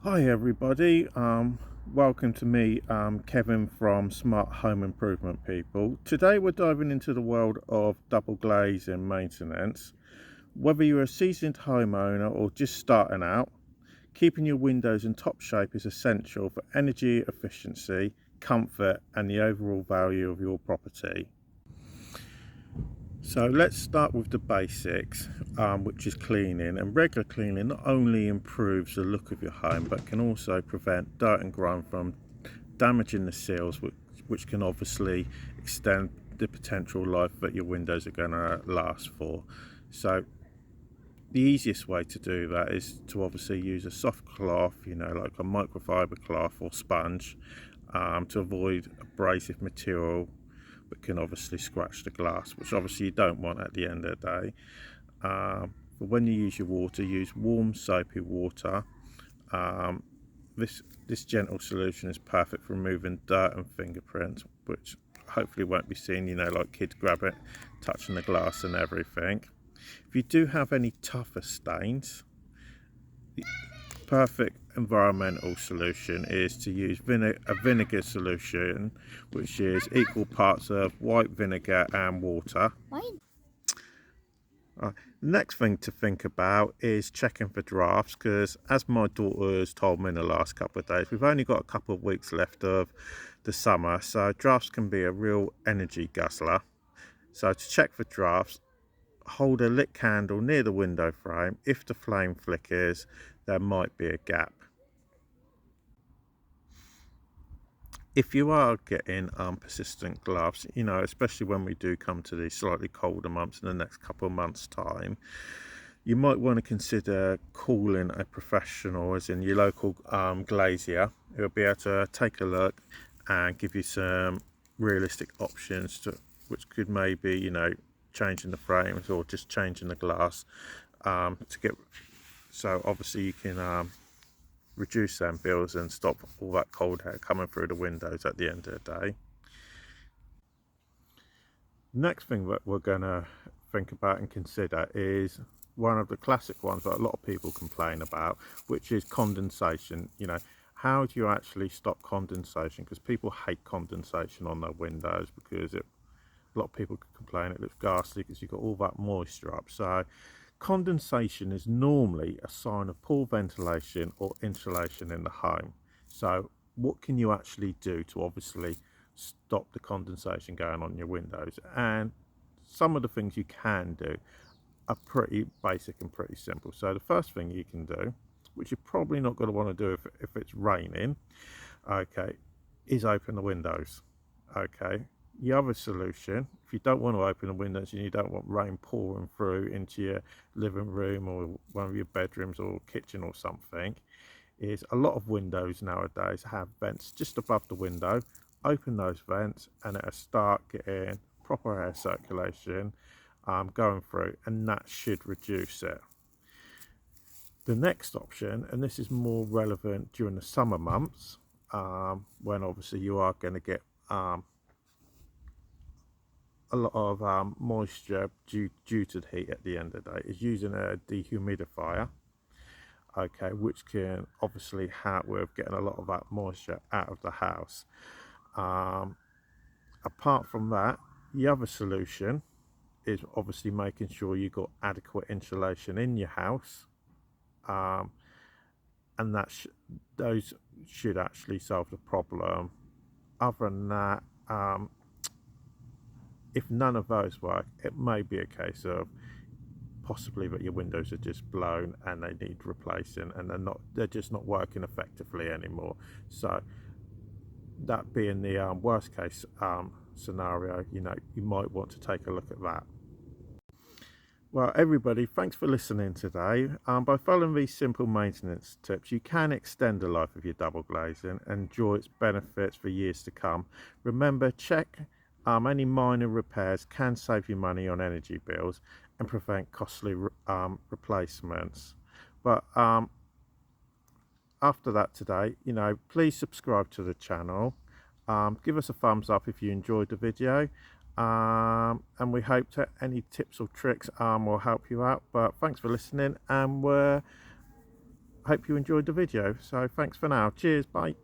Hi everybody, welcome to me, Kevin from Smart Home Improvement People. Today we're diving into the world of double glazing maintenance. Whether you're a seasoned homeowner or just starting out, keeping your windows in top shape is essential for energy efficiency, comfort and the overall value of your property. So let's start with the basics, which is cleaning. And regular cleaning not only improves the look of your home, but can also prevent dirt and grime from damaging the seals, which can obviously extend the potential life that your windows are going to last for. So the easiest way to do that is to obviously use a soft cloth, like a microfiber cloth or sponge, to avoid abrasive material but can obviously scratch the glass, which obviously you don't want at the end of the day. But when you use your water, use warm soapy water. um, this gentle solution is perfect for removing dirt and fingerprints, which hopefully won't be seen, like kids grab it, touching the glass and everything. If you do have any tougher stains, the perfect environmental solution is to use a vinegar solution, which is equal parts of white vinegar and water. The next thing to think about is checking for drafts, because as my daughter has told me in the last couple of days, we've only got a couple of weeks left of the summer, so drafts can be a real energy guzzler. So to check for drafts, hold a lit candle near the window frame. If the flame flickers, there might be a gap. If you are getting persistent gloves, especially when we do come to these slightly colder months in the next couple of months' time, you might want to consider calling a professional, as in your local glazier, who will be able to take a look and give you some realistic options which could maybe, changing the frames or just changing the glass, to get, so obviously you can reduce them bills and stop all that cold air coming through the windows at the end of the day. Next thing that we're going to think about and consider is one of the classic ones that a lot of people complain about, which is condensation. How do you actually stop condensation? Because people hate condensation on their windows, because a lot of people complain it looks ghastly because you've got all that moisture up. So condensation is normally a sign of poor ventilation or insulation in the home. So what can you actually do to obviously stop the condensation going on your windows? And some of the things you can do are pretty basic and pretty simple. So the first thing you can do, which you're probably not going to want to do if it's raining, okay, is open the windows. Okay, the other solution, if you don't want to open the windows and you don't want rain pouring through into your living room or one of your bedrooms or kitchen or something, is a lot of windows nowadays have vents just above the window. Open those vents and it'll start getting proper air circulation going through, and that should reduce it. The next option, and this is more relevant during the summer months, when obviously you are going to get a lot of moisture due to the heat at the end of the day, is using a dehumidifier, okay, which can obviously help with getting a lot of that moisture out of the house. Apart from that, the other solution is obviously making sure you've got adequate insulation in your house, and those should actually solve the problem. Other than that, if none of those work, it may be a case of possibly that your windows are just blown and they need replacing, and they're just not working effectively anymore. So that being the worst case scenario, you might want to take a look at that. Well, everybody, thanks for listening today. By following these simple maintenance tips, you can extend the life of your double glazing and enjoy its benefits for years to come. Remember, check any minor repairs can save you money on energy bills and prevent costly replacements. But after that today, please subscribe to the channel. Give us a thumbs up if you enjoyed the video. And we hope that any tips or tricks will help you out. But thanks for listening, and we're hope you enjoyed the video. So thanks for now. Cheers. Bye.